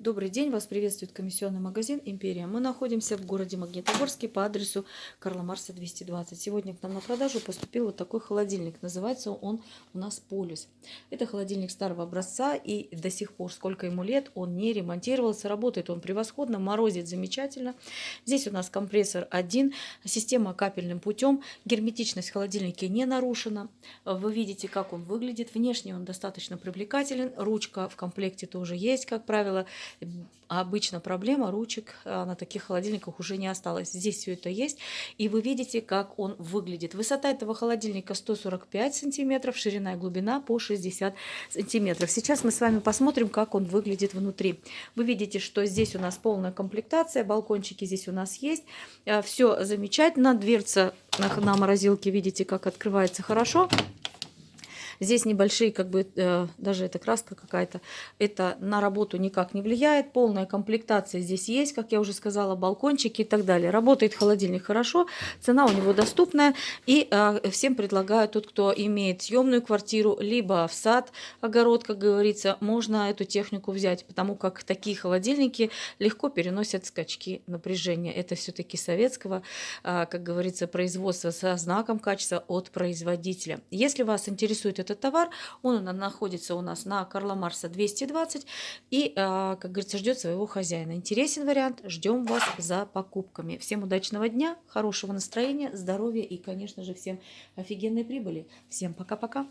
Добрый день, вас приветствует комиссионный магазин «Империя». Мы находимся в городе Магнитогорске по адресу Карла Маркса 220. Сегодня к нам на продажу поступил вот такой холодильник. Называется он у нас «Полюс». Это холодильник старого образца, и до сих пор, сколько ему лет, он не ремонтировался. Работает он превосходно, морозит замечательно. Здесь у нас компрессор один, система капельным путем. Герметичность в холодильнике не нарушена. Вы видите, как он выглядит. Внешне он достаточно привлекателен. Ручка в комплекте тоже есть, как правило. Обычно проблема ручек на таких холодильниках уже не осталось. Здесь все это есть. И вы видите, как он выглядит. Высота этого холодильника 145 сантиметров, ширина и глубина по 60 сантиметров. Сейчас мы с вами посмотрим, как он выглядит внутри. Вы видите, что здесь у нас полная комплектация. Балкончики здесь у нас есть. Все замечательно. Дверца на морозилке, видите, как открывается хорошо. Здесь небольшие, даже эта краска какая-то, это на работу никак не влияет. Полная комплектация здесь есть, как я уже сказала, балкончики и так далее. Работает холодильник хорошо, цена у него доступная. И всем предлагаю, тот, кто имеет съемную квартиру, либо в сад, огород, как говорится, можно эту технику взять, потому как такие холодильники легко переносят скачки напряжения. Это все-таки советского, как говорится, производства со знаком качества от производителя. Если вас интересует этот товар, он находится у нас на Карла Маркса 220 и, как говорится, ждет своего хозяина. Интересен вариант, ждем вас за покупками. Всем удачного дня, хорошего настроения, здоровья и, конечно же, всем офигенной прибыли. Всем пока-пока.